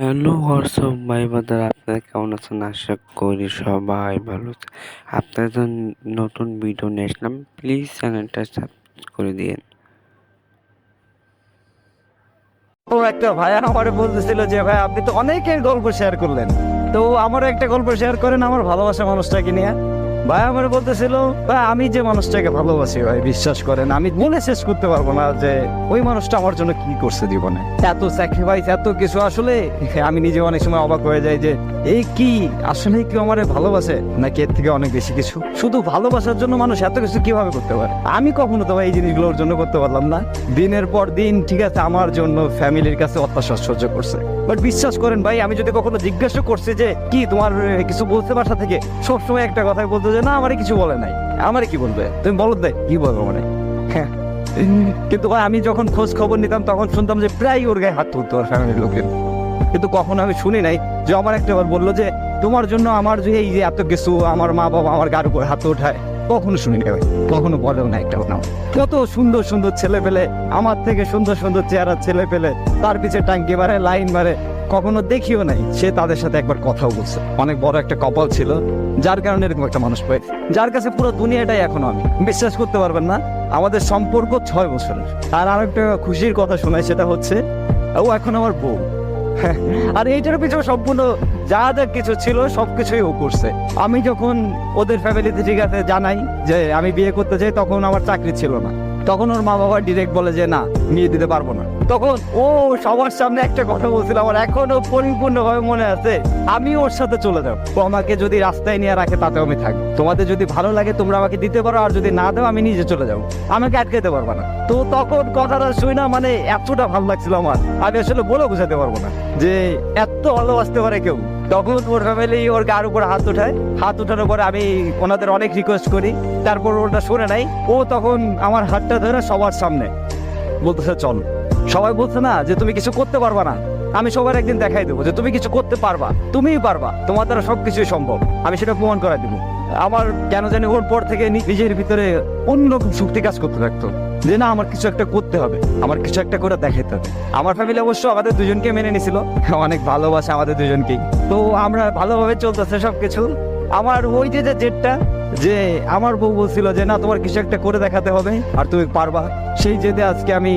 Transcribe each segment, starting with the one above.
Hello WhatsApp ভাই বাদার, আপনারা কেমন আছেন? আশা করি সবাই ভালো আছে। আপনাদের জন্য নতুন ভিডিও নিয়ে আসলাম, প্লিজ চ্যানেলটা সাবস্ক্রাইব করে দিন। ও একটা ভাই আমারে বলতেছিল যে ভাই আপনি তো অনেকের গল্প শেয়ার করলেন, তো আমারও একটা গল্প শেয়ার করেন আমার ভালোবাসা মানুষটাকে নিয়ে। ভাই আমার বলতেছিল ভাই আমি যে মানুষটাকে ভালোবাসি ভাই বিশ্বাস করেন আমি বলে শেষ করতে পারবো না যে ওই মানুষটা আমার জন্য কি করছে জীবনে, এত স্যাক্রিফাইস এত কিছু। আসলে আমি নিজে অনেক সময় অবাক হয়ে যাই যে এই কি আসলে কেউ আমারে ভালোবাসে নাকি এর থেকে অনেক বেশি কিছু। শুধু ভালোবাসার জন্য মানুষ এত কিছু কিভাবে করতে পারে? আমি কখনো তো ভাই এই জিনিসগুলোর জন্য করতে পারলাম না। দিনের পর দিন ঠিক আছে আমার জন্য ফ্যামিলির কাছে অত্যাচার সহ্য করছে, বাট বিশ্বাস করেন ভাই আমি যদি কখনো জিজ্ঞাসা করছি যে কি তোমার কিছু বলতে বাসা থেকে, সবসময় একটা কথাই বলতো যে না আমারে কিছু বলে নাই। আমারে কি বলবে? তুমি বলো দেয় কি বলবো মানে। হ্যাঁ, কিন্তু ভাই আমি যখন খোঁজ খবর নিতাম তখন শুনতাম যে প্রায় ওর গায়ে হাত তুলতো ওর ফ্যামিলির লোকের, কিন্তু কখনো আমি শুনি নাই যে আমার একটা বার বললো যে তোমার জন্য আমার যে এই যে এত কিছু আমার মা বাবা আমার গার উপর হাত ওঠায়, কখনো শুনি না ভাই, কখনো বলেও না একটা নাম। কত সুন্দর সুন্দর ছেলে পেলে, আমার থেকে সুন্দর সুন্দর চেহারা ছেলে পেলে তার পিছে টাঙ্কি মারে লাইন মারে, কখনো দেখিও নাই সে তাদের সাথে একবার কথাও বলছে। অনেক বড় একটা কপাল ছিল যার কারণে এরকম একটা মানুষ পাই, যার কাছে পুরো দুনিয়াটাই এখন আমি। বিশ্বাস করতে পারবেন না আমাদের সম্পর্ক 6 বছরের। আর আরেকটা খুশির কথা শোনাই, সেটা হচ্ছে ও এখন আমার বউ। আর এইটার পিছনে সম্পূর্ণ যা যা কিছু ছিল সবকিছুই ও করছে। আমি যখন ওদের ফ্যামিলিতে ঠিক আছে জানাই যে আমি বিয়ে করতে চাই, তখন আমার চাকরি ছিল না, তখন ওর মা বাবা ডিরেক্ট বলে যে না নিয়ে দিতে পারবো না। তখন ও সবার সামনে একটা কথা বলছিল আমার এখনো পরিপূর্ণভাবে মনে আছে, আমি ওর সাথে চলে যাবো, ও আমাকে যদি রাস্তায় নিয়ে রাখে তাতেও আমি থাকবো, তোমাদের যদি ভালো লাগে তোমরা আমাকে দিতে পারো, আর যদি না দাও আমি নিজে চলে যাবো, আমাকে আটকাতে পারবো না। তো তখন কথাটা শুই না মানে এতটা ভালো লাগছিল আমার, আমি আসলে বলে বোঝাতে পারবো না যে এত ভালোবাসতে পারে কেউ। তখন ওর ফ্যামিলি ওর গার উপর হাত উঠায়, হাত উঠানোর পরে আমি ওনাদের অনেক রিকোয়েস্ট করি, তারপর ওটা শুনে নাই। ও তখন আমার হাতটা ধরে সবার সামনে বলতেছে চল। সবাই বলছে না যে তুমি কিছু করতে পারবা না, আমি সবার একদিন দেখাই দেবো যে তুমি কিছু করতে পারবা, তুমিই পারবা, তোমার দ্বারা সবকিছুই সম্ভব, আমি সেটা প্রমাণ করাই দেবো। আমার কেন জানি ওর পর থেকে নিজের ভিতরে অন্যরকম শক্তি কাজ করতে থাকতো যে না আমার কিছু একটা করতে হবে, আমার কিছু একটা করে দেখাতে হবে। আমার ফ্যামিলি অবশ্য আমাদের দুজনকে মেনে নিছিল, অনেক ভালোবাসে আমাদের দুজনকেই, তো আমরা ভালোভাবে চলতেছে সবকিছু। আমার ওই যে জেদটা, যে আমার বউ বলছিল যে না তোমার কিছু একটা করে দেখাতে হবে আর তুমি পারবা, সেই জেদে আজকে আমি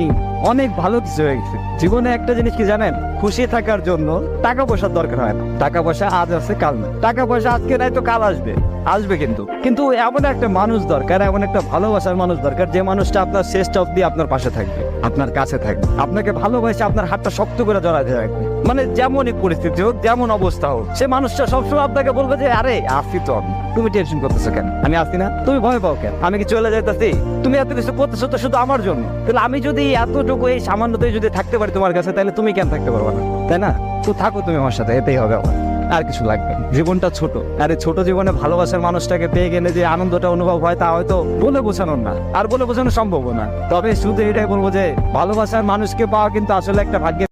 অনেক ভালো কিছু হয়ে গেছে জীবনে। একটা জিনিস কি জানেন, খুশি থাকার জন্য টাকা পয়সার দরকার হয় না। টাকা পয়সা আজ আছে কাল না, টাকা পয়সা আজকে নাই তো কাল আসবে, আসবে কিন্তু কিন্তু এমন একটা মানুষ দরকার, এমন একটা ভালোবাসার মানুষ দরকার যে মানুষটা আপনার শেষটা অব্দি আপনার পাশে থাকবে, আপনার কাছে থাকবে, আপনাকে ভালোবাসে আপনার হাতটা শক্ত করে জড়াতে রাখবে। মানে যেমনই পরিস্থিতি হোক যেমন অবস্থা হোক, সে মানুষটা সবসময় আপনাকে বলবে যে আরে আসি তো আমি, তুমি টেনশন করতেছো কেন, আমি আসি না, তুমি ভয় পাও কেন, আমি কি চলে যাইতেছি, তুমি এত কিছু করতেছো তো শুধু আমার জন্য, তাহলে আমি যদি এতটুকু এই সামান্যতেই যদি থাকতে পারি তোমার কাছে, তাহলে তুমি কেন থাকতে পারবে না, তাই না? তো থাকো তুমি আমার সাথে, এতেই হবে আমার, আর কিছু লাগবে না। জীবনটা ছোট, আর এই ছোট জীবনে ভালোবাসার মানুষটাকে পেয়ে গেলে যে আনন্দটা অনুভব হয় তা হয়তো বলে বোঝানোর না, আর বলে বোঝানো সম্ভব না। তবে শুধু এটাই বলবো যে ভালোবাসার মানুষকে পাওয়া কিন্তু আসলে একটা ভাগ্যের